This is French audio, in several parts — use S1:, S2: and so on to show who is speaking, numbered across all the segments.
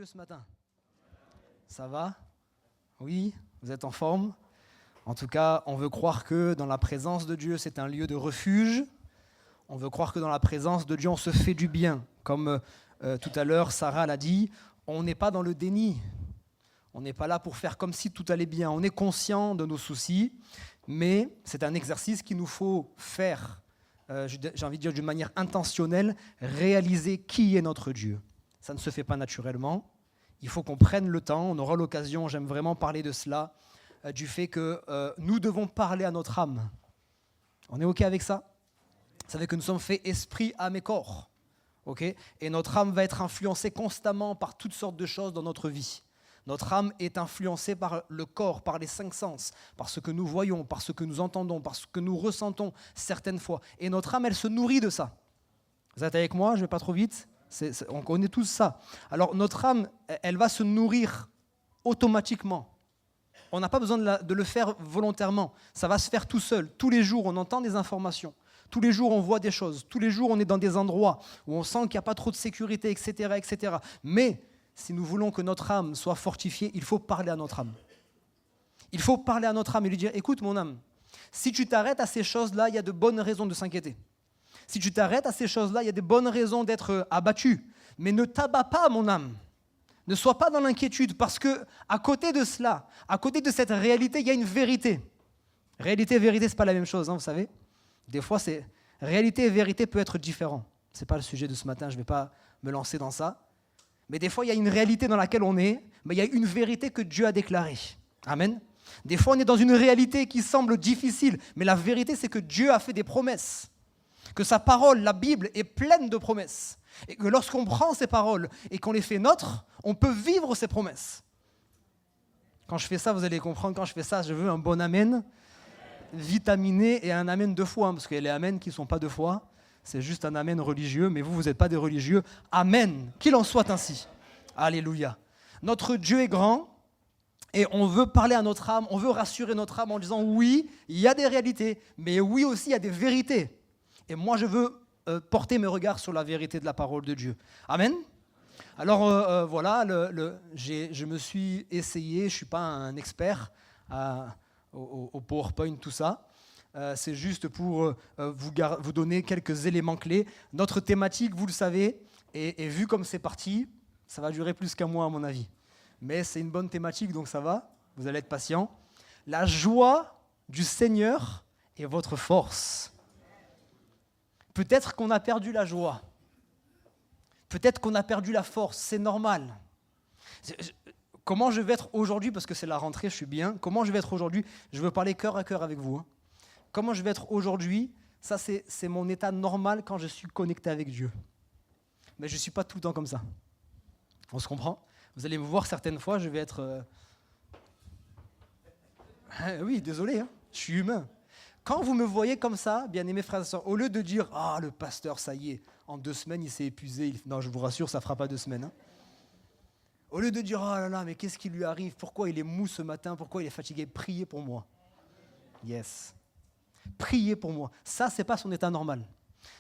S1: Dieu ce matin? Ça va? Oui? Vous êtes en forme? En tout cas, on veut croire que dans la présence de Dieu, c'est un lieu de refuge. On veut croire que dans la présence de Dieu, on se fait du bien. Comme tout à l'heure, Sarah l'a dit, on n'est pas dans le déni. On n'est pas là pour faire comme si tout allait bien. On est conscient de nos soucis, mais c'est un exercice qu'il nous faut faire, j'ai envie de dire d'une manière intentionnelle, réaliser qui est notre Dieu. Ça ne se fait pas naturellement. Il faut qu'on prenne le temps. On aura l'occasion, j'aime vraiment parler de cela, du fait que nous devons parler à notre âme. On est OK avec ça? Vous savez que nous sommes faits esprit, âme et corps. Okay? Et notre âme va être influencée constamment par toutes sortes de choses dans notre vie. Notre âme est influencée par le corps, par les 5 sens, par ce que nous voyons, par ce que nous entendons, par ce que nous ressentons certaines fois. Et notre âme, elle se nourrit de ça. Vous êtes avec moi? Je ne vais pas trop vite. On connaît tous ça. Alors notre âme, elle va se nourrir automatiquement. On n'a pas besoin de le faire volontairement. Ça va se faire tout seul. Tous les jours, on entend des informations. Tous les jours, on voit des choses. Tous les jours, on est dans des endroits où on sent qu'il n'y a pas trop de sécurité, etc., etc. Mais si nous voulons que notre âme soit fortifiée, il faut parler à notre âme. Il faut parler à notre âme et lui dire « Écoute mon âme, si tu t'arrêtes à ces choses-là, il y a de bonnes raisons de s'inquiéter. Si tu t'arrêtes à ces choses-là, il y a de bonnes raisons d'être abattu. Mais ne t'abats pas, mon âme. Ne sois pas dans l'inquiétude, parce que à côté de cela, à côté de cette réalité, il y a une vérité. Réalité et vérité, ce n'est pas la même chose, hein, vous savez. Des fois, réalité et vérité peut être différent. Ce n'est pas le sujet de ce matin, je ne vais pas me lancer dans ça. Mais des fois, il y a une réalité dans laquelle on est, mais il y a une vérité que Dieu a déclarée. Amen. Des fois, on est dans une réalité qui semble difficile, mais la vérité, c'est que Dieu a fait des promesses. Que sa parole, la Bible, est pleine de promesses. Et que lorsqu'on prend ces paroles et qu'on les fait nôtres, on peut vivre ces promesses. Quand je fais ça, vous allez comprendre, quand je fais ça, je veux un bon amen, vitaminé et un amen 2 fois, hein, parce qu'il y a les amens qui ne sont pas 2 fois. C'est juste un amen religieux, mais vous n'êtes pas des religieux. Amen, qu'il en soit ainsi. Alléluia. Notre Dieu est grand et on veut parler à notre âme, on veut rassurer notre âme en disant oui, il y a des réalités, mais oui aussi, il y a des vérités. Et moi, je veux porter mes regards sur la vérité de la parole de Dieu. Amen. Alors voilà, je me suis essayé, je ne suis pas un expert au PowerPoint, tout ça. C'est juste pour vous donner quelques éléments clés. Notre thématique, vous le savez, et vu comme c'est parti, ça va durer plus qu'un mois à mon avis. Mais c'est une bonne thématique, donc ça va, vous allez être patient. La joie du Seigneur est votre force. Peut-être qu'on a perdu la joie. Peut-être qu'on a perdu la force, c'est normal. Comment je vais être aujourd'hui, parce que c'est la rentrée, je suis bien, comment je vais être aujourd'hui? Je veux parler cœur à cœur avec vous. Hein. Comment je vais être aujourd'hui? Ça, c'est mon état normal quand je suis connecté avec Dieu. Mais je ne suis pas tout le temps comme ça. On se comprend? Vous allez me voir certaines fois, je vais être... Oui, désolé, hein, je suis humain. Quand vous me voyez comme ça, bien-aimés frères et sœurs, au lieu de dire « Ah, le pasteur, ça y est, en 2 semaines, il s'est épuisé. » Non, je vous rassure, ça ne fera pas 2 semaines. Hein. Au lieu de dire « Oh là là, mais qu'est-ce qui lui arrive? Pourquoi il est mou ce matin? Pourquoi il est fatigué? » Priez pour moi. Yes. Priez pour moi. Ça, ce n'est pas son état normal.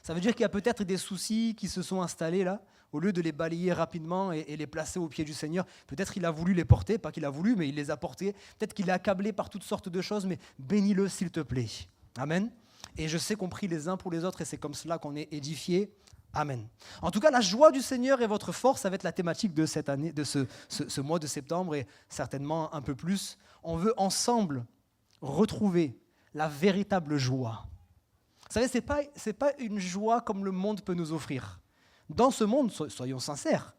S1: Ça veut dire qu'il y a peut-être des soucis qui se sont installés là. Au lieu de les balayer rapidement et les placer au pied du Seigneur, peut-être qu'il a voulu les porter, pas qu'il a voulu, mais il les a portés. Peut-être qu'il est accablé par toutes sortes de choses, mais bénis-le s'il te plaît. Amen. Et je sais qu'on prie les uns pour les autres et c'est comme cela qu'on est édifiés. Amen. En tout cas, la joie du Seigneur est votre force. Ça va être la thématique de cette année, de ce mois de septembre et certainement un peu plus. On veut ensemble retrouver la véritable joie. Vous savez, c'est pas une joie comme le monde peut nous offrir. Dans ce monde, soyons sincères,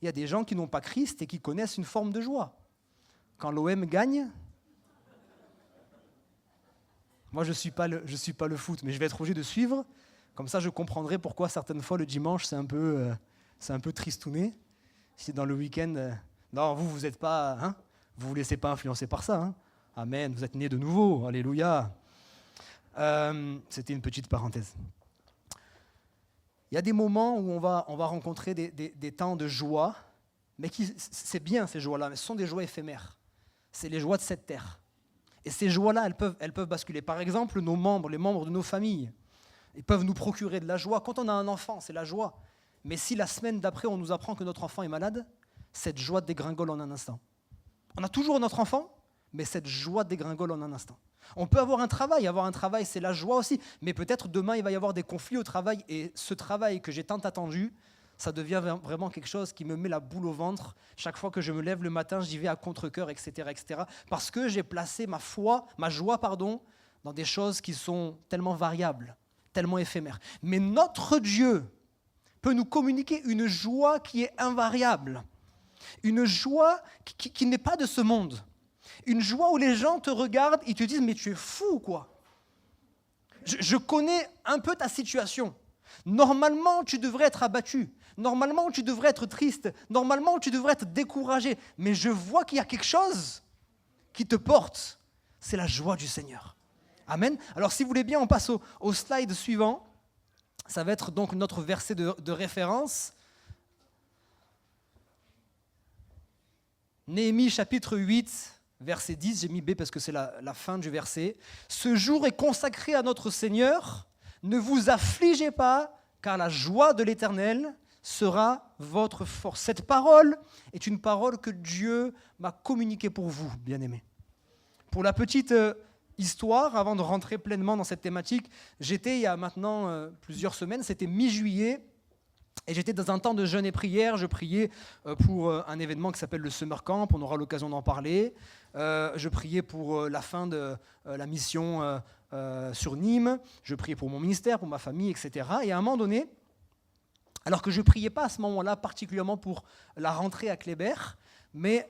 S1: il y a des gens qui n'ont pas Christ et qui connaissent une forme de joie. Quand l'OM gagne, moi je suis pas le foot, mais je vais être obligé de suivre. Comme ça, je comprendrai pourquoi certaines fois le dimanche c'est un peu tristouné. Si dans le week-end, non, vous êtes pas, hein, vous laissez pas influencer par ça. Hein. Amen. Vous êtes nés de nouveau. Alléluia. C'était une petite parenthèse. Il y a des moments où on va rencontrer des temps de joie, mais c'est bien ces joies-là, mais ce sont des joies éphémères. C'est les joies de cette terre. Et ces joies-là, elles peuvent basculer. Par exemple, les membres de nos familles, ils peuvent nous procurer de la joie. Quand on a un enfant, c'est la joie. Mais si la semaine d'après, on nous apprend que notre enfant est malade, cette joie dégringole en un instant. On a toujours notre enfant, mais cette joie dégringole en un instant. On peut avoir un travail, c'est la joie aussi, mais peut-être demain il va y avoir des conflits au travail, et ce travail que j'ai tant attendu, ça devient vraiment quelque chose qui me met la boule au ventre. Chaque fois que je me lève le matin, j'y vais à contre-cœur, etc., parce que j'ai placé ma joie, dans des choses qui sont tellement variables, tellement éphémères. Mais notre Dieu peut nous communiquer une joie qui est invariable, une joie qui n'est pas de ce monde, une joie où les gens te regardent et te disent « mais tu es fou, quoi !» Je connais un peu ta situation. Normalement, tu devrais être abattu. Normalement, tu devrais être triste. Normalement, tu devrais être découragé. Mais je vois qu'il y a quelque chose qui te porte. C'est la joie du Seigneur. Amen. Alors, si vous voulez bien, on passe au slide suivant. Ça va être donc notre verset de référence. Néhémie chapitre 8, verset 10. J'ai mis B parce que c'est la fin du verset. « Ce jour est consacré à notre Seigneur. Ne vous affligez pas, car la joie de l'Éternel sera votre force. » Cette parole est une parole que Dieu m'a communiquée pour vous, bien-aimés. Pour la petite histoire, avant de rentrer pleinement dans cette thématique, j'étais il y a maintenant plusieurs semaines, c'était mi-juillet, et j'étais dans un temps de jeûne et prière. Je priais pour un événement qui s'appelle le Summer Camp, on aura l'occasion d'en parler. Je priais pour la fin de la mission sur Nîmes, je priais pour mon ministère, pour ma famille, etc. Et à un moment donné, alors que je ne priais pas à ce moment-là particulièrement pour la rentrée à Kléber, mais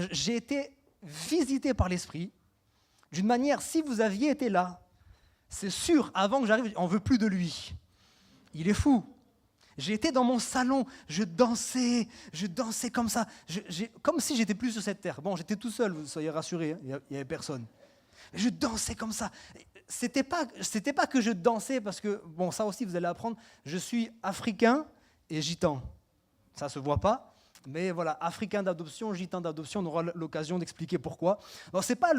S1: j'ai été visité par l'Esprit d'une manière, si vous aviez été là, c'est sûr, avant que j'arrive, on ne veut plus de lui. Il est fou. J'ai été dans mon salon, je dansais comme ça, comme si j'étais plus sur cette terre. Bon, j'étais tout seul, vous soyez rassurés, hein, il n'y avait personne. Je dansais comme ça. C'était pas que je dansais parce que, bon, ça aussi vous allez apprendre, je suis africain et gitan. Ça ne se voit pas, mais voilà, africain d'adoption, gitan d'adoption, on aura l'occasion d'expliquer pourquoi. Alors, ce n'est pas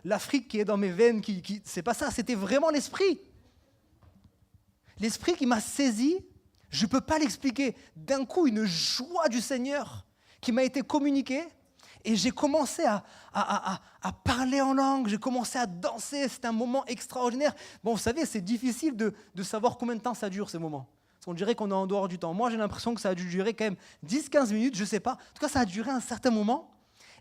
S1: l'Afrique qui est dans mes veines, c'est pas ça, c'était vraiment l'esprit. L'esprit qui m'a saisi, je ne peux pas l'expliquer. D'un coup, une joie du Seigneur qui m'a été communiquée, et j'ai commencé à parler en langue, j'ai commencé à danser, c'était un moment extraordinaire. Bon, vous savez, c'est difficile de savoir combien de temps ça dure, ces moments. Parce qu'on dirait qu'on est en dehors du temps. Moi, j'ai l'impression que ça a dû durer quand même 10-15 minutes, je ne sais pas. En tout cas, ça a duré un certain moment.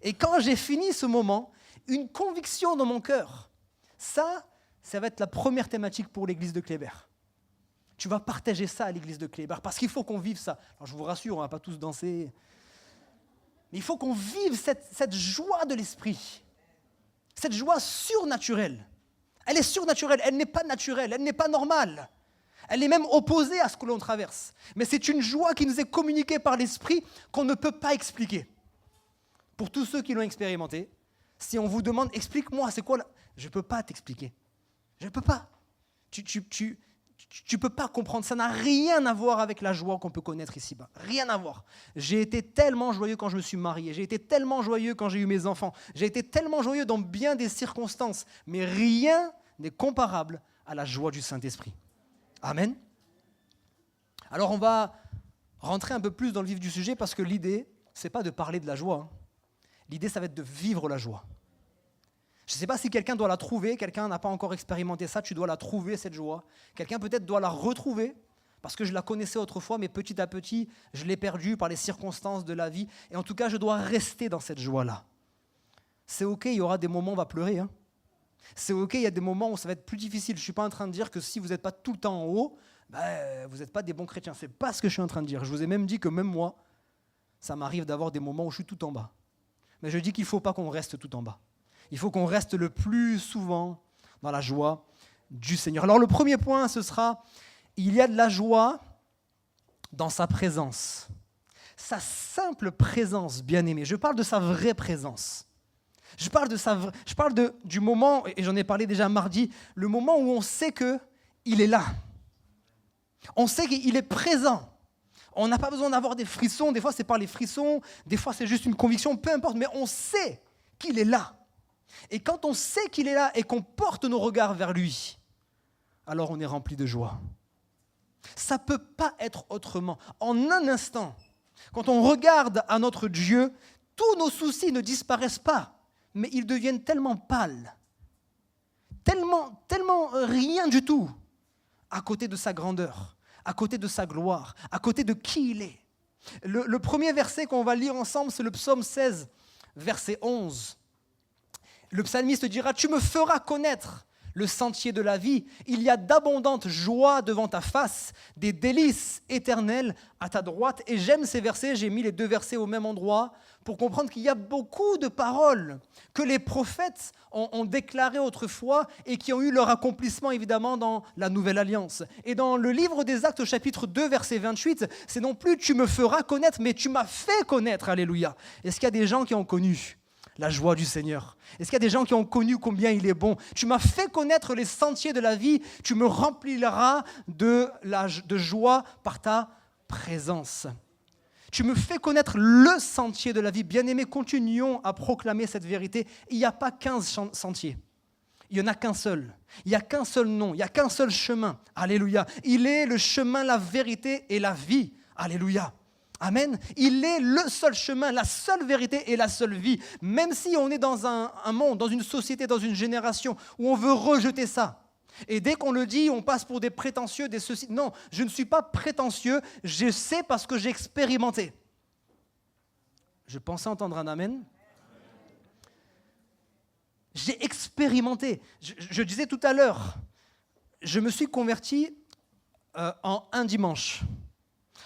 S1: Et quand j'ai fini ce moment, une conviction dans mon cœur. Ça va être la première thématique pour l'église de Kléber. Tu vas partager ça à l'église de Kléber, parce qu'il faut qu'on vive ça. Alors, je vous rassure, on ne va pas tous danser. Mais il faut qu'on vive cette joie de l'esprit. Cette joie surnaturelle. Elle est surnaturelle, elle n'est pas naturelle, elle n'est pas normale. Elle est même opposée à ce que l'on traverse. Mais c'est une joie qui nous est communiquée par l'esprit qu'on ne peut pas expliquer. Pour tous ceux qui l'ont expérimenté, si on vous demande, explique-moi, c'est quoi je ne peux pas t'expliquer. Je ne peux pas. Tu ne peux pas comprendre. Ça n'a rien à voir avec la joie qu'on peut connaître ici-bas. Rien à voir. J'ai été tellement joyeux quand je me suis marié. J'ai été tellement joyeux quand j'ai eu mes enfants. J'ai été tellement joyeux dans bien des circonstances. Mais rien n'est comparable à la joie du Saint-Esprit. Amen. Alors on va rentrer un peu plus dans le vif du sujet parce que l'idée, ce n'est pas de parler de la joie. L'idée, ça va être de vivre la joie. Je ne sais pas si quelqu'un doit la trouver, quelqu'un n'a pas encore expérimenté ça, tu dois la trouver, cette joie. Quelqu'un peut-être doit la retrouver, parce que je la connaissais autrefois, mais petit à petit, je l'ai perdue par les circonstances de la vie. Et en tout cas, je dois rester dans cette joie-là. C'est OK, il y aura des moments où on va pleurer. C'est OK, il y a des moments où ça va être plus difficile. Je ne suis pas en train de dire que si vous n'êtes pas tout le temps en haut, vous n'êtes pas des bons chrétiens. Ce n'est pas ce que je suis en train de dire. Je vous ai même dit que même moi, ça m'arrive d'avoir des moments où je suis tout en bas. Mais je dis qu'il ne faut pas qu'on reste tout en bas. Il faut qu'on reste le plus souvent dans la joie du Seigneur. Alors le premier point, ce sera, il y a de la joie dans sa présence. Sa simple présence, bien-aimé. Je parle de sa vraie présence. Je parle du moment, et j'en ai parlé déjà mardi, le moment où on sait qu'il est là. On sait qu'il est présent. On n'a pas besoin d'avoir des frissons. Des fois, c'est par les frissons. Des fois, c'est juste une conviction. Peu importe, mais on sait qu'il est là. Et quand on sait qu'il est là et qu'on porte nos regards vers lui, alors on est rempli de joie. Ça ne peut pas être autrement. En un instant, Quand on regarde à notre Dieu, tous nos soucis ne disparaissent pas, mais ils deviennent tellement pâles, tellement rien du tout, à côté de sa grandeur, à côté de sa gloire, à côté de qui il est. Le premier verset qu'on va lire ensemble, c'est le psaume 16, verset 11. Le psalmiste dira « Tu me feras connaître le sentier de la vie. Il y a d'abondantes joies devant ta face, des délices éternelles à ta droite. » Et j'aime ces versets, j'ai mis les deux versets au même endroit pour comprendre qu'il y a beaucoup de paroles que les prophètes ont déclarées autrefois et qui ont eu leur accomplissement évidemment dans la Nouvelle Alliance. Et dans le livre des Actes, au chapitre 2, verset 28, c'est non plus « tu me feras connaître », mais « tu m'as fait connaître ». Alléluia. Est-ce qu'il y a des gens qui ont connu la joie du Seigneur? Est-ce qu'il y a des gens qui ont connu combien il est bon? Tu m'as fait connaître les sentiers de la vie, tu me rempliras de joie par ta présence. Tu me fais connaître le sentier de la vie. Bien-aimés, continuons à proclamer cette vérité. Il n'y a pas 15 sentiers. Il n'y en a qu'un seul. Il n'y a qu'un seul nom. Il n'y a qu'un seul chemin. Alléluia. Il est le chemin, la vérité et la vie. Alléluia. Amen. Il est le seul chemin, la seule vérité et la seule vie. Même si on est dans un monde, dans une société, dans une génération où on veut rejeter ça. Et dès qu'on le dit, on passe pour des prétentieux, des ceci. Non, je ne suis pas prétentieux, je sais parce que j'ai expérimenté. Je pensais entendre un amen. J'ai expérimenté. Je disais tout à l'heure, je me suis converti en un dimanche.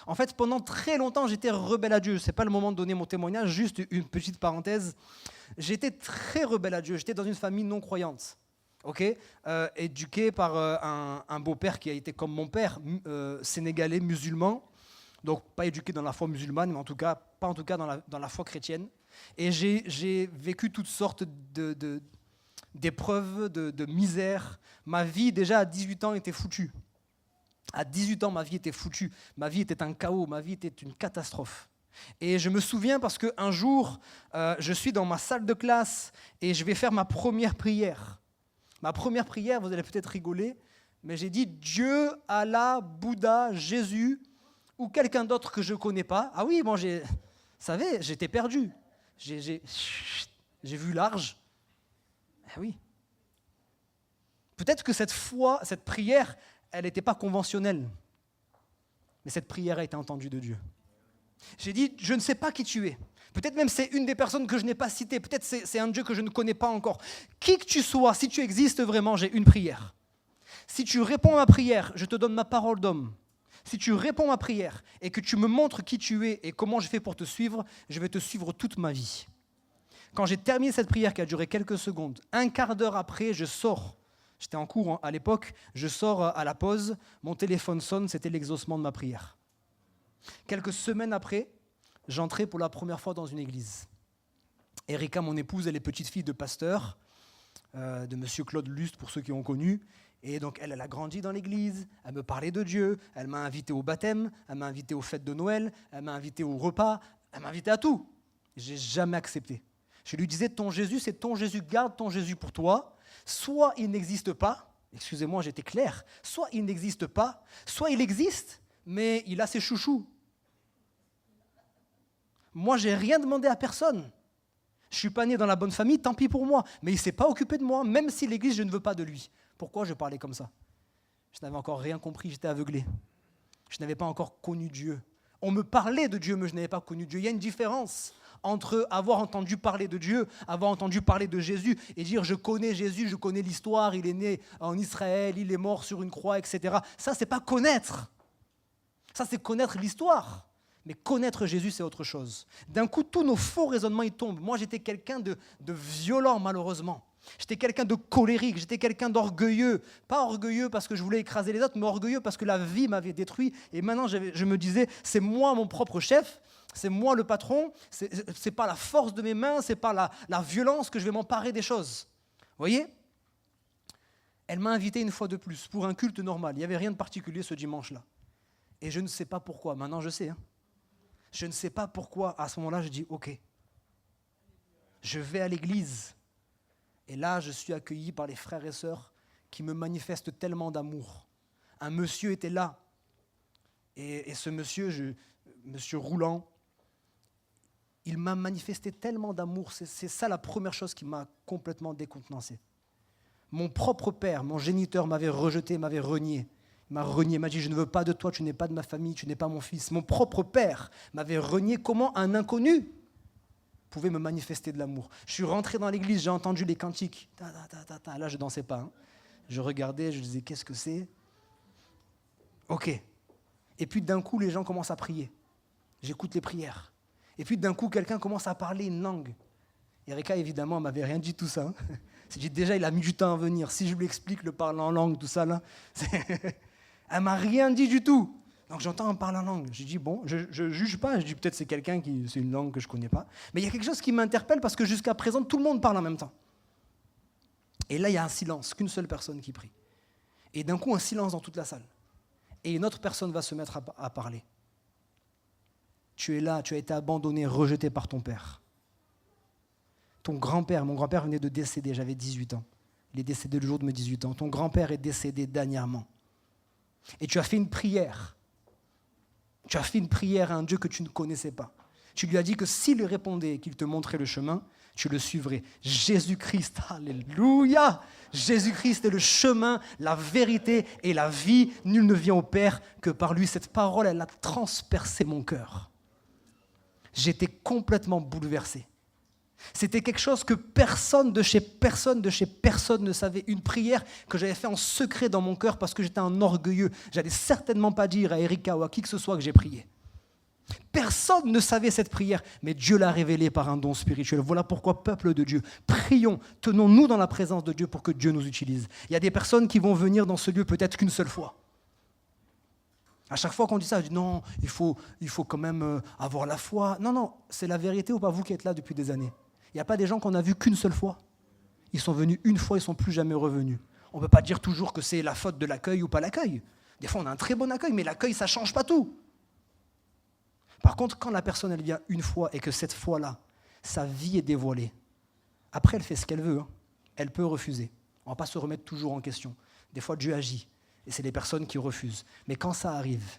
S1: En fait, pendant très longtemps, j'étais rebelle à Dieu. Ce n'est pas le moment de donner mon témoignage, juste une petite parenthèse. J'étais très rebelle à Dieu. J'étais dans une famille non croyante. Éduqué par un beau-père qui a été comme mon père, sénégalais, musulman, donc pas éduqué dans la foi musulmane, mais pas en tout cas dans la foi chrétienne. Et j'ai vécu toutes sortes d'épreuves, de misère. Ma vie, déjà à 18 ans, était foutue. À 18 ans, ma vie était foutue. Ma vie était un chaos, ma vie était une catastrophe. Et je me souviens parce qu'un jour, je suis dans ma salle de classe et je vais faire ma première prière. Ma première prière, vous allez peut-être rigoler, mais j'ai dit Dieu, Allah, Bouddha, Jésus ou quelqu'un d'autre que je ne connais pas. Ah oui, bon, vous savez, j'étais perdu. J'ai vu large. Ah oui. Peut-être que cette prière, elle n'était pas conventionnelle. Mais cette prière a été entendue de Dieu. J'ai dit, je ne sais pas qui tu es. Peut-être même c'est une des personnes que je n'ai pas citées. Peut-être c'est un Dieu que je ne connais pas encore. Qui que tu sois, si tu existes vraiment, j'ai une prière. Si tu réponds à ma prière, je te donne ma parole d'homme. Si tu réponds à ma prière et que tu me montres qui tu es et comment je fais pour te suivre, je vais te suivre toute ma vie. Quand j'ai terminé cette prière qui a duré quelques secondes, un quart d'heure après, je sors. J'étais en cours à l'époque, je sors à la pause, mon téléphone sonne, c'était l'exaucement de ma prière. Quelques semaines après, j'entrais pour la première fois dans une église. Erika, mon épouse, elle est petite fille de pasteur, de monsieur Claude Lust, pour ceux qui ont connu. Et donc, elle a grandi dans l'église, elle me parlait de Dieu, elle m'a invité au baptême, elle m'a invité aux fêtes de Noël, elle m'a invité au repas, elle m'a invité à tout. J'ai jamais accepté. Je lui disais, ton Jésus, c'est ton Jésus, garde ton Jésus pour toi. Soit il n'existe pas, excusez-moi, j'étais clair, soit il n'existe pas, soit il existe, mais il a ses chouchous. Moi, je n'ai rien demandé à personne. Je ne suis pas né dans la bonne famille, tant pis pour moi. Mais il ne s'est pas occupé de moi, même si l'Église, je ne veux pas de lui. Pourquoi je parlais comme ça? Je n'avais encore rien compris, j'étais aveuglé. Je n'avais pas encore connu Dieu. On me parlait de Dieu, mais je n'avais pas connu Dieu. Il y a une différence entre avoir entendu parler de Dieu, avoir entendu parler de Jésus et dire je connais Jésus, je connais l'histoire, il est né en Israël, il est mort sur une croix, etc. Ça, c'est pas connaître. Ça, c'est connaître l'histoire. Mais connaître Jésus, c'est autre chose. D'un coup, tous nos faux raisonnements, ils tombent. Moi, j'étais quelqu'un de violent, malheureusement. J'étais quelqu'un de colérique, j'étais quelqu'un d'orgueilleux. Pas orgueilleux parce que je voulais écraser les autres, mais orgueilleux parce que la vie m'avait détruit. Et maintenant, je me disais, c'est moi mon propre chef, c'est moi le patron, c'est pas la force de mes mains, c'est pas la violence que je vais m'emparer des choses. Vous voyez ? Elle m'a invité une fois de plus pour un culte normal. Il n'y avait rien de particulier ce dimanche-là. Et je ne sais pas pourquoi. Maintenant, je sais. Je ne sais pas pourquoi. À ce moment-là, je dis, OK, je vais à l'église. Et là, je suis accueilli par les frères et sœurs qui me manifestent tellement d'amour. Un monsieur était là. Et ce monsieur, monsieur Roulant, Il m'a manifesté tellement d'amour. C'est ça la première chose qui m'a complètement décontenancé. Mon propre père, mon géniteur m'avait rejeté, m'avait renié. Il m'a renié, il m'a dit « Je ne veux pas de toi, tu n'es pas de ma famille, tu n'es pas mon fils. » Mon propre père m'avait renié. Comment un inconnu pouvait me manifester de l'amour? Je suis rentré dans l'église, j'ai entendu les cantiques. Là, je ne dansais pas. Je regardais, je disais « Qu'est-ce que c'est ?» Ok. Et puis d'un coup, les gens commencent à prier. J'écoute les prières. Et puis d'un coup, quelqu'un commence à parler une langue. Erika, évidemment, elle m'avait rien dit de tout ça. C'est dit, déjà, il a mis du temps à venir. Si je lui explique le parler en langue, tout ça, là, elle m'a rien dit du tout. Donc j'entends un parler en langue. Je dis, bon, je ne juge pas. Je dis, peut-être c'est quelqu'un qui, c'est une langue que je ne connais pas. Mais il y a quelque chose qui m'interpelle parce que jusqu'à présent, tout le monde parle en même temps. Et là, il y a un silence, qu'une seule personne qui prie. Et d'un coup, un silence dans toute la salle. Et une autre personne va se mettre à parler. Tu es là, tu as été abandonné, rejeté par ton père. Ton grand-père, mon grand-père venait de décéder, j'avais 18 ans. Il est décédé le jour de mes 18 ans. Ton grand-père est décédé dernièrement. Et tu as fait une prière. Tu as fait une prière à un Dieu que tu ne connaissais pas. Tu lui as dit que s'il répondait et qu'il te montrait le chemin, tu le suivrais. Jésus-Christ, alléluia! Jésus-Christ est le chemin, la vérité et la vie. Nul ne vient au Père que par lui. Cette parole, elle a transpercé mon cœur. J'étais complètement bouleversé. C'était quelque chose que personne de chez personne ne savait. Une prière que j'avais fait en secret dans mon cœur parce que j'étais un orgueilleux. J'allais certainement pas dire à Erika ou à qui que ce soit que j'ai prié. Personne ne savait cette prière, mais Dieu l'a révélée par un don spirituel. Voilà pourquoi, peuple de Dieu, prions, tenons-nous dans la présence de Dieu pour que Dieu nous utilise. Il y a des personnes qui vont venir dans ce lieu peut-être qu'une seule fois. À chaque fois qu'on dit ça, je dis non, il faut quand même avoir la foi. Non, c'est la vérité ou pas, vous qui êtes là depuis des années. Il n'y a pas des gens qu'on a vus qu'une seule fois. Ils sont venus une fois, ils ne sont plus jamais revenus. On ne peut pas dire toujours que c'est la faute de l'accueil ou pas l'accueil. Des fois, on a un très bon accueil, mais l'accueil, ça ne change pas tout. Par contre, quand la personne, elle vient une fois et que cette fois-là, sa vie est dévoilée, après, elle fait ce qu'elle veut. Elle peut refuser. On ne va pas se remettre toujours en question. Des fois, Dieu agit. Et c'est les personnes qui refusent. Mais quand ça arrive,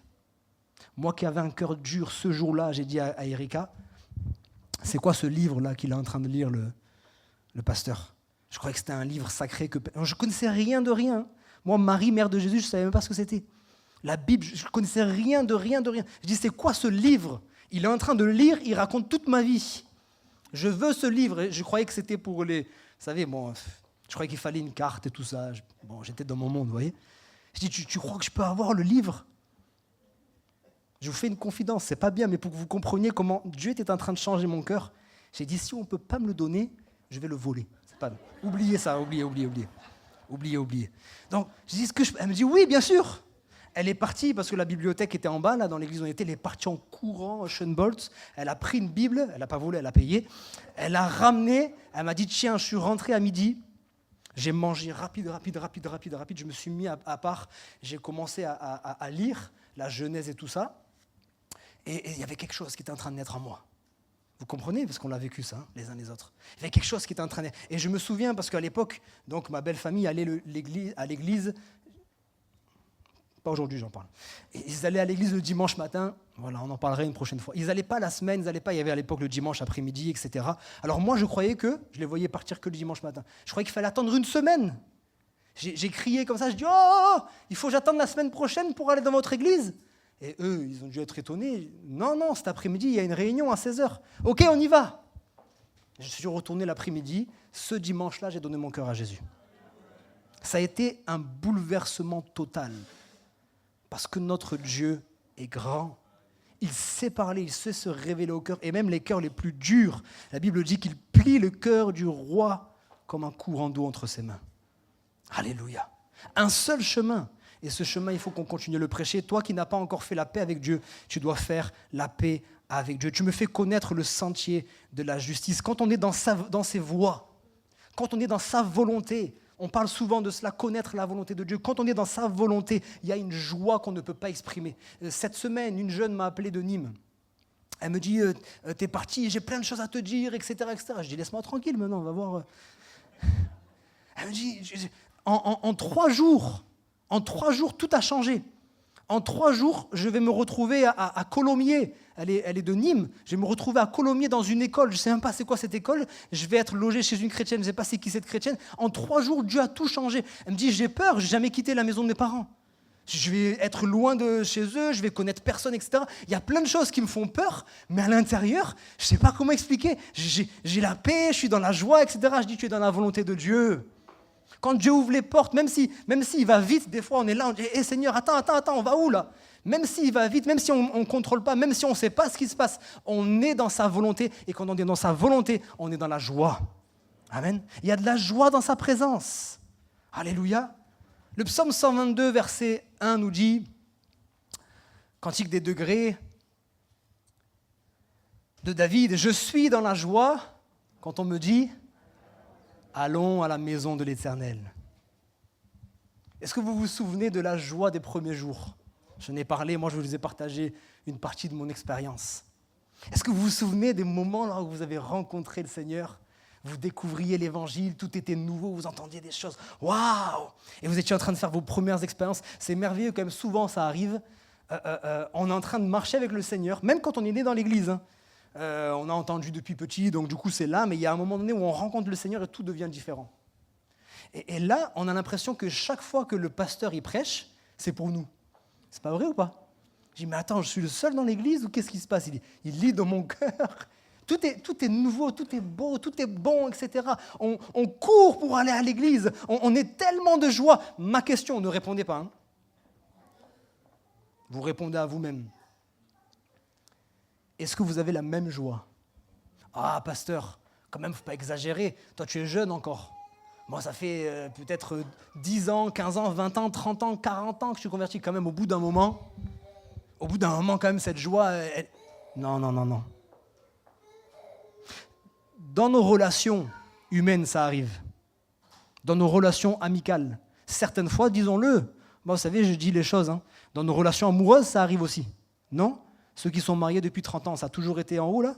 S1: moi qui avais un cœur dur ce jour-là, j'ai dit à Erika, c'est quoi ce livre-là qu'il est en train de lire, le pasteur? Je croyais que c'était un livre sacré. Je ne connaissais rien de rien. Moi, Marie, mère de Jésus, je ne savais même pas ce que c'était. La Bible, je ne connaissais rien de rien. Je dis, c'est quoi ce livre? Il est en train de le lire, il raconte toute ma vie. Je veux ce livre. Et je croyais que c'était pour les... Vous savez, bon, je croyais qu'il fallait une carte et tout ça. Bon, j'étais dans mon monde, vous voyez. Je dis, tu crois que je peux avoir le livre? Je vous fais une confidence, c'est pas bien, mais pour que vous compreniez comment Dieu était en train de changer mon cœur, j'ai dit, si on ne peut pas me le donner, je vais le voler. C'est pas bien. Oubliez ça, oubliez. Donc, je dis, est-ce que elle me dit, oui, bien sûr. Elle est partie, parce que la bibliothèque était en bas, là, dans l'église où on était, elle est partie en courant, Schoenboltz. Elle a pris une Bible, elle n'a pas volé, elle a payé. Elle a ramené, elle m'a dit, tiens, je suis rentré à midi. J'ai mangé rapide. Je me suis mis à part. J'ai commencé à lire la Genèse et tout ça. Et il y avait quelque chose qui était en train de naître en moi. Vous comprenez? Parce qu'on l'a vécu ça, les uns les autres. Il y avait quelque chose qui était en train de naître. Et je me souviens, parce qu'à l'époque, donc, ma belle famille allait à l'église. Pas aujourd'hui, j'en parle. Et ils allaient à l'église le dimanche matin. Voilà, on en parlerait une prochaine fois. Ils n'allaient pas la semaine, il y avait à l'époque le dimanche après-midi, etc. Alors moi, je croyais que, je les voyais partir que le dimanche matin. Je croyais qu'il fallait attendre une semaine. J'ai crié comme ça, je dis, oh, il faut que j'attende la semaine prochaine pour aller dans votre église. Et eux, ils ont dû être étonnés. Non, cet après-midi, il y a une réunion à 16h. Ok, on y va. Je suis retourné l'après-midi. Ce dimanche-là, j'ai donné mon cœur à Jésus. Ça a été un bouleversement total. Parce que notre Dieu est grand. Il sait parler, il sait se révéler au cœur, et même les cœurs les plus durs. La Bible dit qu'il plie le cœur du roi comme un courant d'eau entre ses mains. Alléluia. Un seul chemin. Et ce chemin, il faut qu'on continue de le prêcher. Toi qui n'as pas encore fait la paix avec Dieu, tu dois faire la paix avec Dieu. Tu me fais connaître le sentier de la justice. Quand on est dans ses voies, quand on est dans sa volonté, on parle souvent de cela, connaître la volonté de Dieu. Quand on est dans sa volonté, il y a une joie qu'on ne peut pas exprimer. Cette semaine, une jeune m'a appelé de Nîmes. Elle me dit, t'es parti, j'ai plein de choses à te dire, etc. Je dis, laisse-moi tranquille maintenant, on va voir. Elle me dit, en 3 jours, tout a changé. En 3 jours, je vais me retrouver à Colomiers. Elle est de Nîmes. Je vais me retrouver à Colomiers dans une école. Je ne sais même pas c'est quoi cette école. Je vais être logé chez une chrétienne. Je ne sais pas c'est qui cette chrétienne. En 3 jours, Dieu a tout changé. Elle me dit, j'ai peur, je n'ai jamais quitté la maison de mes parents. Je vais être loin de chez eux, je vais connaître personne, etc. Il y a plein de choses qui me font peur, mais à l'intérieur, je ne sais pas comment expliquer. J'ai la paix, je suis dans la joie, etc. Je dis, tu es dans la volonté de Dieu. Quand Dieu ouvre les portes, même s'il va vite, des fois on est là, on dit, hé Seigneur, attends, on va où là? Même s'il va vite, même si on ne contrôle pas, même si on ne sait pas ce qui se passe, on est dans sa volonté. Et quand on est dans sa volonté, on est dans la joie. Amen. Il y a de la joie dans sa présence. Alléluia. Le psaume 122, verset 1 nous dit, Cantique des degrés de David, je suis dans la joie quand on me dit, allons à la maison de l'Éternel. Est-ce que vous vous souvenez de la joie des premiers jours? Je n'ai parlé, moi je vous ai partagé une partie de mon expérience. Est-ce que vous vous souvenez des moments là où vous avez rencontré le Seigneur? Vous découvriez l'évangile, tout était nouveau, vous entendiez des choses. Waouh! Et vous étiez en train de faire vos premières expériences. C'est merveilleux, quand même, souvent ça arrive. On est en train de marcher avec le Seigneur, même quand on est né dans l'église. On a entendu depuis petit, donc du coup c'est là, mais il y a un moment donné où on rencontre le Seigneur et tout devient différent. Et là, on a l'impression que chaque fois que le pasteur y prêche, c'est pour nous. C'est pas vrai ou pas? Je dis, mais attends, je suis le seul dans l'église ou qu'est-ce qui se passe? Il lit dans mon cœur. Tout est nouveau, tout est beau, tout est bon, etc. On court pour aller à l'église. On est tellement de joie. Ma question, ne répondez pas. Hein. Vous répondez à vous-même. Est-ce que vous avez la même joie? Ah, pasteur, quand même, il ne faut pas exagérer. Toi, tu es jeune encore. Moi, ça fait peut-être 10 ans, 15 ans, 20 ans, 30 ans, 40 ans que je suis converti. Quand même, au bout d'un moment, quand même, cette joie... Non. Dans nos relations humaines, ça arrive. Dans nos relations amicales. Certaines fois, disons-le, moi, vous savez, je dis les choses. Hein. Dans nos relations amoureuses, ça arrive aussi. Non? Ceux qui sont mariés depuis 30 ans, ça a toujours été en haut, là?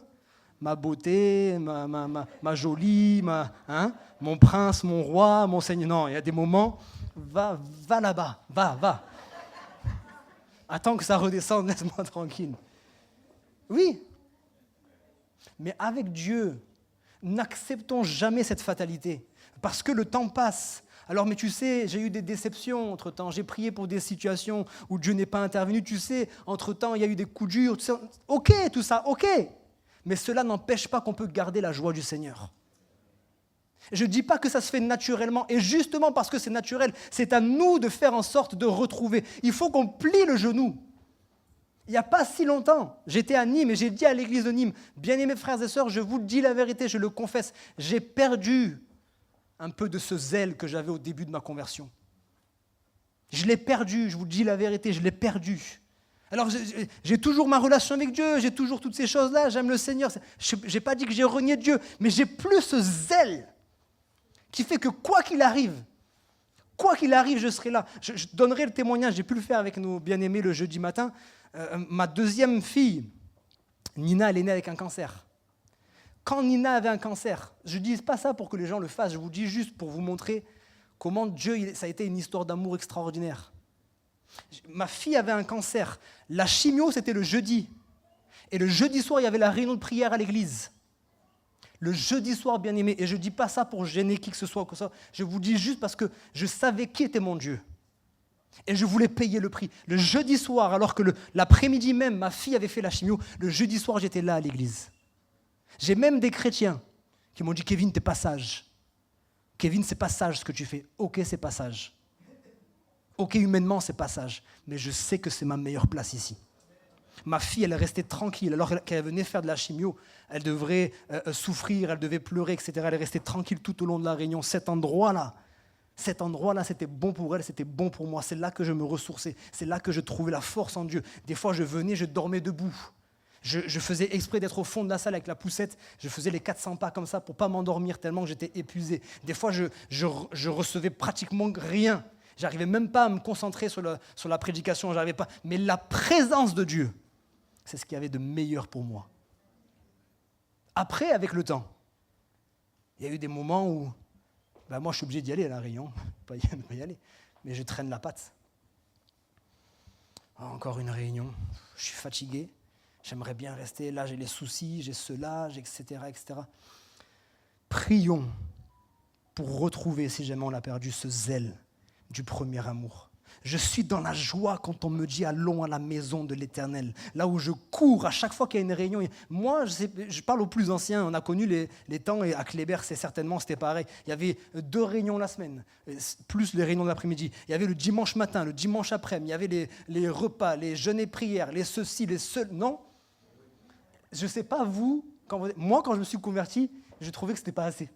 S1: Ma beauté, ma jolie, mon prince, mon roi, mon seigneur. Non, il y a des moments, va là-bas, va. Attends que ça redescende, laisse-moi tranquille. Oui. Mais avec Dieu, n'acceptons jamais cette fatalité, parce que le temps passe. Alors, mais tu sais, j'ai eu des déceptions entre-temps, j'ai prié pour des situations où Dieu n'est pas intervenu, tu sais, entre-temps, il y a eu des coups durs, ok, tout ça, ok, mais cela n'empêche pas qu'on peut garder la joie du Seigneur. Je ne dis pas que ça se fait naturellement, et justement parce que c'est naturel, c'est à nous de faire en sorte de retrouver. Il faut qu'on plie le genou. Il n'y a pas si longtemps, j'étais à Nîmes et j'ai dit à l'église de Nîmes, bien-aimés frères et sœurs, je vous dis la vérité, je le confesse, j'ai perdu un peu de ce zèle que j'avais au début de ma conversion. Je l'ai perdu, je vous dis la vérité, je l'ai perdu. Alors j'ai toujours ma relation avec Dieu, j'ai toujours toutes ces choses-là, j'aime le Seigneur. Je n'ai pas dit que j'ai renié Dieu, mais j'ai plus ce zèle qui fait que quoi qu'il arrive, je serai là. Je donnerai le témoignage, j'ai pu le faire avec nos bien-aimés le jeudi matin. Ma deuxième fille, Nina, elle est née avec un cancer. Quand Nina avait un cancer, je ne dis pas ça pour que les gens le fassent, je vous dis juste pour vous montrer comment Dieu, ça a été une histoire d'amour extraordinaire. Ma fille avait un cancer. La chimio, c'était le jeudi. Et le jeudi soir, il y avait la réunion de prière à l'église. Le jeudi soir, bien aimé. Et je ne dis pas ça pour gêner qui que ce soit. Je vous dis juste parce que je savais qui était mon Dieu. Et je voulais payer le prix. Le jeudi soir, alors que l'après-midi même, ma fille avait fait la chimio, le jeudi soir, j'étais là à l'église. J'ai même des chrétiens qui m'ont dit « Kevin, t'es pas sage. Kevin, c'est pas sage ce que tu fais. Ok, c'est pas sage. Ok, humainement, c'est pas sage. Mais je sais que c'est ma meilleure place ici. » Ma fille, elle est restée tranquille. Alors qu'elle venait faire de la chimio, elle devrait souffrir, elle devait pleurer, etc. Elle est restée tranquille tout au long de la réunion. Cet endroit-là, c'était bon pour elle, c'était bon pour moi. C'est là que je me ressourçais. C'est là que je trouvais la force en Dieu. Des fois, je venais, je dormais debout. Je faisais exprès d'être au fond de la salle avec la poussette. Je faisais les 400 pas comme ça pour ne pas m'endormir tellement que j'étais épuisé. Des fois, je recevais pratiquement rien. J'arrivais même pas à me concentrer sur la prédication. J'arrivais pas. Mais la présence de Dieu, c'est ce qu'il y avait de meilleur pour moi. Après, avec le temps, il y a eu des moments où moi, je suis obligé d'y aller à la réunion. Pas y aller, mais je traîne la patte. Oh, encore une réunion, je suis fatigué, j'aimerais bien rester, là j'ai les soucis, j'ai cela, etc., etc. Prions pour retrouver, si jamais on l'a perdu, ce zèle du premier amour. Je suis dans la joie quand on me dit allons à la maison de l'Éternel. Là où je cours à chaque fois qu'il y a une réunion. Moi, je parle aux plus anciens. On a connu les temps et à Kléber, c'était pareil. Il y avait 2 réunions la semaine, plus les réunions de l'après-midi. Il y avait le dimanche matin, le dimanche après-midi. Il y avait les repas, les jeûnes et prières, les ceci, les ceux. Non, je ne sais pas vous. Moi, quand je me suis converti, je trouvais que ce n'était pas assez.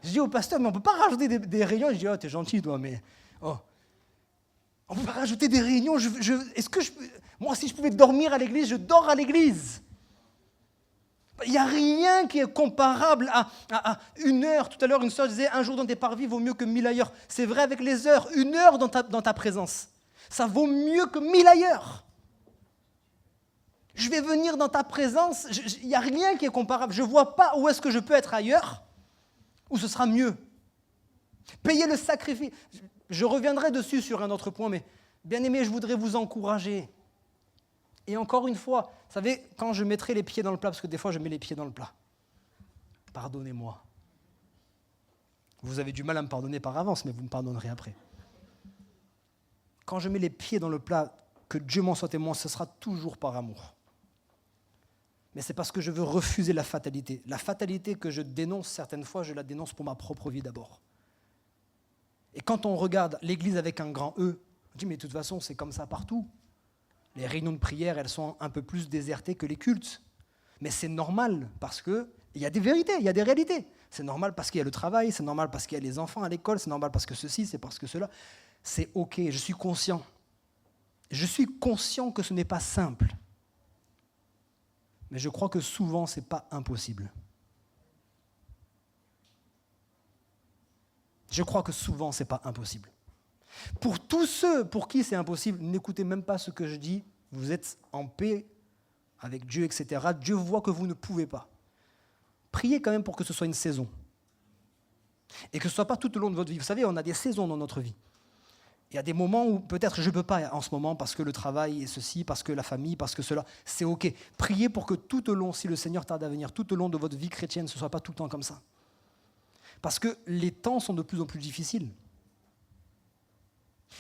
S1: Je dis au pasteur, mais on ne peut pas rajouter des réunions. Je dis, oh, t'es gentil, toi, mais... Oh. On peut pas rajouter des réunions. Moi, si je pouvais dormir à l'église, je dors à l'église. Il n'y a rien qui est comparable à 1 heure. Tout à l'heure, une sœur disait, 1 jour dans tes parvis vaut mieux que 1000 ailleurs. C'est vrai avec les heures. 1 heure dans ta présence, ça vaut mieux que 1000 ailleurs. Je vais venir dans ta présence. Il n'y a rien qui est comparable. Je ne vois pas où est-ce que je peux être ailleurs, où ce sera mieux. Payer le sacrifice. Je reviendrai dessus sur un autre point, mais bien aimé, je voudrais vous encourager. Et encore une fois, vous savez, quand je mettrai les pieds dans le plat, parce que des fois je mets les pieds dans le plat, pardonnez-moi. Vous avez du mal à me pardonner par avance, mais vous me pardonnerez après. Quand je mets les pieds dans le plat, que Dieu m'en soit témoin, ce sera toujours par amour. Mais c'est parce que je veux refuser la fatalité. La fatalité que je dénonce certaines fois, je la dénonce pour ma propre vie d'abord. Et quand on regarde l'Église avec un grand E, on dit mais de toute façon c'est comme ça partout. Les réunions de prière, elles sont un peu plus désertées que les cultes. Mais c'est normal parce qu'il y a des vérités, il y a des réalités. C'est normal parce qu'il y a le travail, c'est normal parce qu'il y a les enfants à l'école, c'est normal parce que ceci, c'est parce que cela. C'est ok, je suis conscient. Je suis conscient que ce n'est pas simple. Mais je crois que souvent, ce n'est pas impossible. Je crois que souvent, ce n'est pas impossible. Pour tous ceux pour qui c'est impossible, n'écoutez même pas ce que je dis. Vous êtes en paix avec Dieu, etc. Dieu voit que vous ne pouvez pas. Priez quand même pour que ce soit une saison. Et que ce ne soit pas tout au long de votre vie. Vous savez, on a des saisons dans notre vie. Il y a des moments où peut-être je ne peux pas en ce moment parce que le travail est ceci, parce que la famille, parce que cela. C'est OK. Priez pour que tout au long, si le Seigneur tarde à venir, tout au long de votre vie chrétienne, ce ne soit pas tout le temps comme ça. Parce que les temps sont de plus en plus difficiles.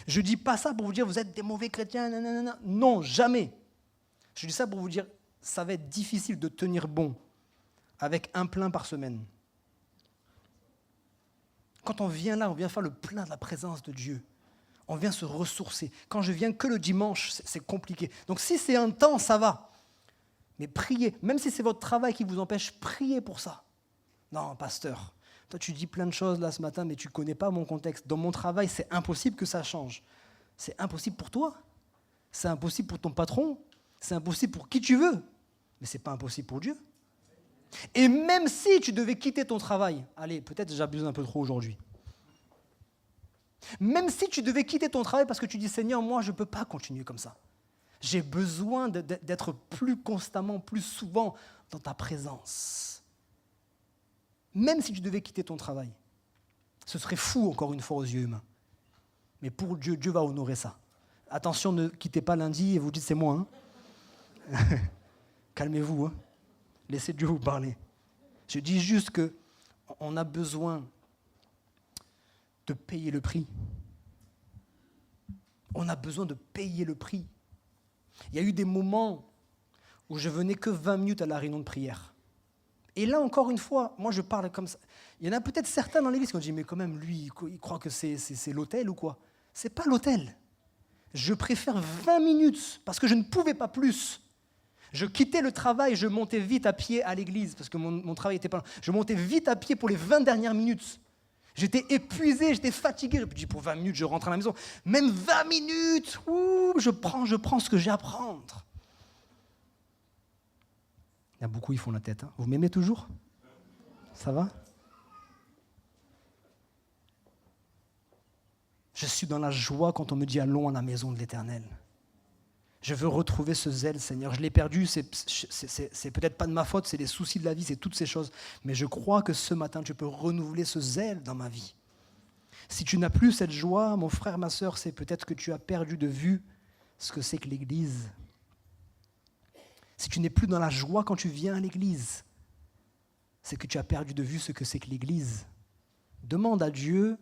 S1: Je ne dis pas ça pour vous dire vous êtes des mauvais chrétiens, nanana. Non, jamais. Je dis ça pour vous dire ça va être difficile de tenir bon avec un plein par semaine. Quand on vient là, on vient faire le plein de la présence de Dieu. On vient se ressourcer. Quand je viens que le dimanche, c'est compliqué. Donc si c'est un temps, ça va. Mais priez, même si c'est votre travail qui vous empêche, priez pour ça. Non, pasteur, toi tu dis plein de choses là ce matin, mais tu ne connais pas mon contexte. Dans mon travail, c'est impossible que ça change. C'est impossible pour toi. C'est impossible pour ton patron. C'est impossible pour qui tu veux. Mais ce n'est pas impossible pour Dieu. Et même si tu devais quitter ton travail, allez, peut-être j'abuse un peu trop aujourd'hui. Même si tu devais quitter ton travail parce que tu dis « Seigneur, moi, je ne peux pas continuer comme ça. J'ai besoin d'être plus constamment, plus souvent dans ta présence. » Même si tu devais quitter ton travail, ce serait fou, encore une fois, aux yeux humains. Mais pour Dieu, Dieu va honorer ça. Attention, ne quittez pas lundi et vous dites « C'est moi. Hein. » Calmez-vous. Hein. Laissez Dieu vous parler. Je dis juste qu'on a besoin de payer le prix. On a besoin de payer le prix. Il y a eu des moments où je venais que 20 minutes à la réunion de prière. Et là, encore une fois, moi je parle comme ça. Il y en a peut-être certains dans l'église qui ont dit « Mais quand même, lui, il croit que c'est l'hôtel ou quoi ?» C'est pas l'hôtel. Je préfère 20 minutes parce que je ne pouvais pas plus. Je quittais le travail, je montais vite à pied à l'église parce que mon travail était pas loin. Je montais vite à pied pour les 20 dernières minutes. J'étais épuisé, j'étais fatigué. Je me dis, pour 20 minutes, je rentre à la maison. Même 20 minutes, je prends ce que j'ai à prendre. Il y a beaucoup, ils font la tête. Hein. Vous m'aimez toujours ? Ça va ? Je suis dans la joie quand on me dit, allons à la maison de l'Éternel. Je veux retrouver ce zèle, Seigneur. Je l'ai perdu, c'est peut-être pas de ma faute, c'est les soucis de la vie, c'est toutes ces choses. Mais je crois que ce matin, tu peux renouveler ce zèle dans ma vie. Si tu n'as plus cette joie, mon frère, ma sœur, c'est peut-être que tu as perdu de vue ce que c'est que l'Église, si tu n'es plus dans la joie quand tu viens à l'Église, c'est que tu as perdu de vue ce que c'est que l'Église. Demande à Dieu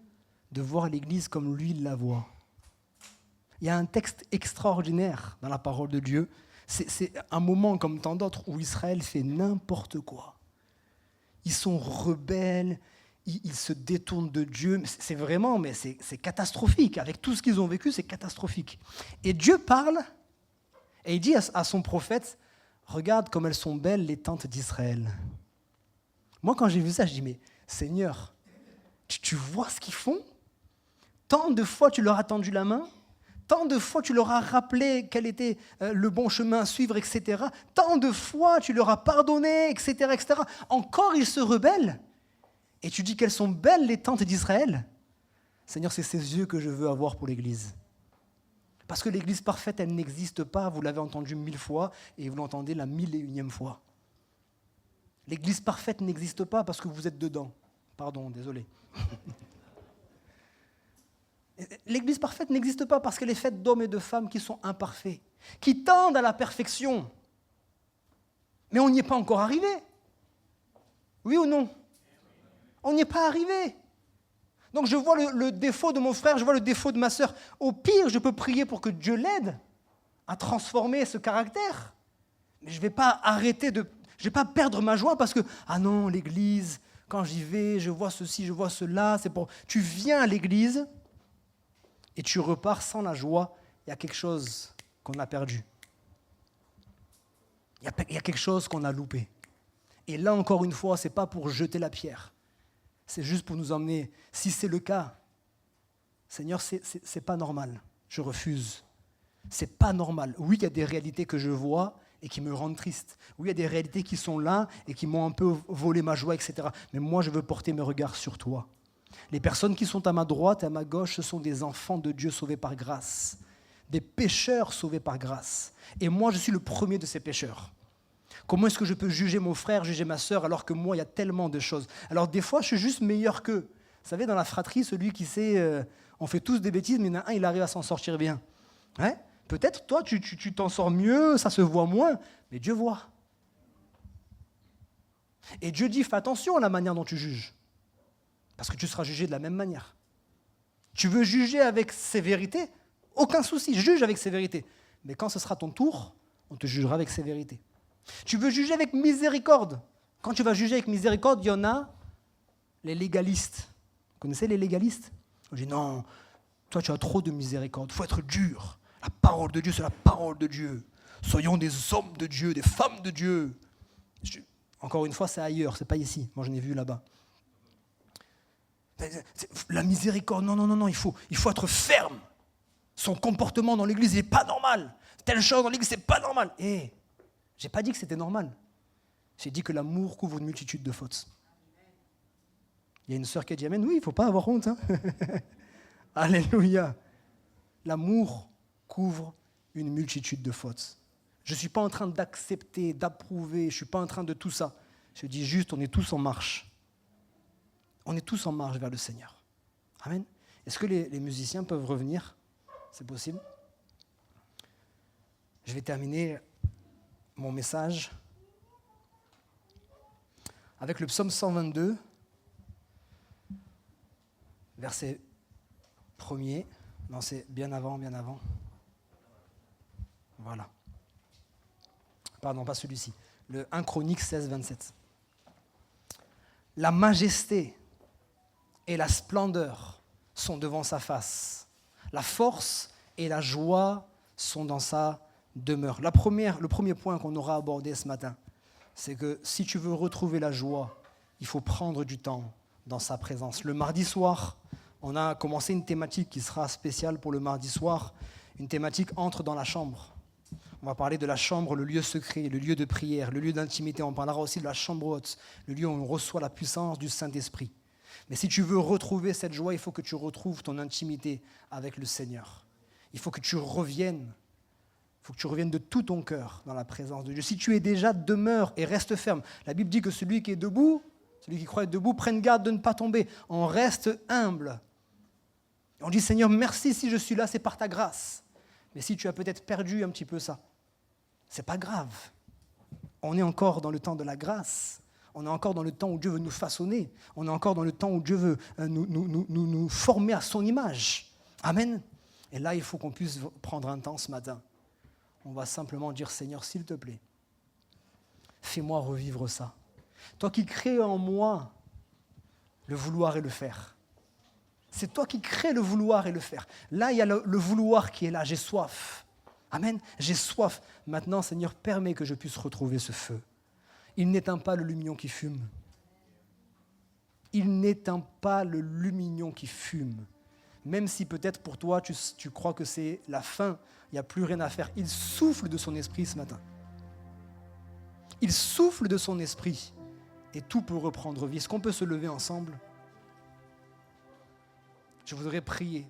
S1: de voir l'Église comme lui la voit. Il y a un texte extraordinaire dans la parole de Dieu. C'est un moment comme tant d'autres où Israël fait n'importe quoi. Ils sont rebelles, ils se détournent de Dieu. C'est vraiment, mais c'est catastrophique. Avec tout ce qu'ils ont vécu, c'est catastrophique. Et Dieu parle et il dit à son prophète, regarde comme elles sont belles les tentes d'Israël. Moi, quand j'ai vu ça, je dis, mais Seigneur, tu vois ce qu'ils font? Tant de fois tu leur as tendu la main, tant de fois tu leur as rappelé quel était le bon chemin à suivre, etc. Tant de fois tu leur as pardonné, etc., etc. Encore ils se rebellent. Et tu dis qu'elles sont belles les tentes d'Israël. Seigneur, c'est ces yeux que je veux avoir pour l'Église. Parce que l'Église parfaite, elle n'existe pas. Vous l'avez entendu 1000 fois et vous l'entendez la 1001e fois. L'Église parfaite n'existe pas parce que vous êtes dedans. Pardon, désolé. L'Église parfaite n'existe pas parce qu'elle est faite d'hommes et de femmes qui sont imparfaits, qui tendent à la perfection. Mais on n'y est pas encore arrivé. Oui ou non? On n'y est pas arrivé. Donc je vois le défaut de mon frère, je vois le défaut de ma sœur. Au pire, je peux prier pour que Dieu l'aide à transformer ce caractère. Mais je ne vais pas je vais pas perdre ma joie parce que, ah non, l'Église, quand j'y vais, je vois ceci, je vois cela. Tu viens à l'Église et tu repars sans la joie. Il y a quelque chose qu'on a perdu. Il y a quelque chose qu'on a loupé. Et là, encore une fois, ce n'est pas pour jeter la pierre. C'est juste pour nous emmener. Si c'est le cas, Seigneur, c'est pas normal. Je refuse. C'est pas normal. Oui, il y a des réalités que je vois et qui me rendent triste. Oui, il y a des réalités qui sont là et qui m'ont un peu volé ma joie, etc. Mais moi, je veux porter mes regards sur toi. Les personnes qui sont à ma droite et à ma gauche, ce sont des enfants de Dieu sauvés par grâce. Des pécheurs sauvés par grâce. Et moi, je suis le premier de ces pécheurs. Comment est-ce que je peux juger mon frère, juger ma sœur, alors que moi, il y a tellement de choses? Alors des fois, je suis juste meilleur qu'eux. Vous savez, dans la fratrie, celui qui sait, on fait tous des bêtises, mais il y en a un, il arrive à s'en sortir bien. Hein? Peut-être, toi, tu t'en sors mieux, ça se voit moins, mais Dieu voit. Et Dieu dit, fais attention à la manière dont tu juges, parce que tu seras jugé de la même manière. Tu veux juger avec sévérité? Aucun souci, juge avec sévérité. Mais quand ce sera ton tour, on te jugera avec sévérité. Tu veux juger avec miséricorde. Quand tu vas juger avec miséricorde, il y en a les légalistes. Vous connaissez les légalistes? On dit non, toi tu as trop de miséricorde, il faut être dur. La parole de Dieu, c'est la parole de Dieu. Soyons des hommes de Dieu, des femmes de Dieu. Encore une fois, c'est ailleurs, c'est pas ici. Moi, je l'ai vu là-bas. La miséricorde, non, il faut être ferme. Son comportement dans l'église, il n'est pas normal. Telle chose dans l'église, c'est pas normal. Et j'ai pas dit que c'était normal. J'ai dit que l'amour couvre une multitude de fautes. Il y a une sœur qui a dit amen. Oui, il ne faut pas avoir honte. Hein. Alléluia. L'amour couvre une multitude de fautes. Je ne suis pas en train d'accepter, d'approuver, je ne suis pas en train de tout ça. Je dis juste, on est tous en marche. On est tous en marche vers le Seigneur. Amen. Est-ce que les musiciens peuvent revenir? C'est possible? Je vais terminer mon message avec le psaume 122, verset 1er. Non, c'est bien avant. Voilà. Pardon, pas celui-ci. Le 1 Chroniques 16, 27. La majesté et la splendeur sont devant sa face. La force et la joie sont dans sa demeure. Le premier point qu'on aura abordé ce matin, c'est que si tu veux retrouver la joie, il faut prendre du temps dans sa présence. Le mardi soir, on a commencé une thématique qui sera spéciale pour le mardi soir, une thématique entre dans la chambre. On va parler de la chambre, le lieu secret, le lieu de prière, le lieu d'intimité. On parlera aussi de la chambre haute, le lieu où on reçoit la puissance du Saint-Esprit. Mais si tu veux retrouver cette joie, il faut que tu retrouves ton intimité avec le Seigneur. Il faut que tu reviennes. Il faut que tu reviennes de tout ton cœur dans la présence de Dieu. Si tu es déjà, demeure et reste ferme. La Bible dit que celui qui est debout, celui qui croit être debout, prenne garde de ne pas tomber. On reste humble. On dit, Seigneur, merci si je suis là, c'est par ta grâce. Mais si tu as peut-être perdu un petit peu ça, c'est pas grave. On est encore dans le temps de la grâce. On est encore dans le temps où Dieu veut nous façonner. On est encore dans le temps où Dieu veut nous former à son image. Amen. Et là, il faut qu'on puisse prendre un temps ce matin. On va simplement dire, Seigneur, s'il te plaît, fais-moi revivre ça. Toi qui crées en moi le vouloir et le faire. C'est toi qui crées le vouloir et le faire. Là, il y a le vouloir qui est là. J'ai soif. Amen. J'ai soif. Maintenant, Seigneur, permets que je puisse retrouver ce feu. Il n'éteint pas le lumignon qui fume. Il n'éteint pas le lumignon qui fume. Même si peut-être pour toi, tu crois que c'est la fin, il n'y a plus rien à faire. Il souffle de son esprit ce matin. Il souffle de son esprit et tout peut reprendre vie. Est-ce qu'on peut se lever ensemble ? Je voudrais prier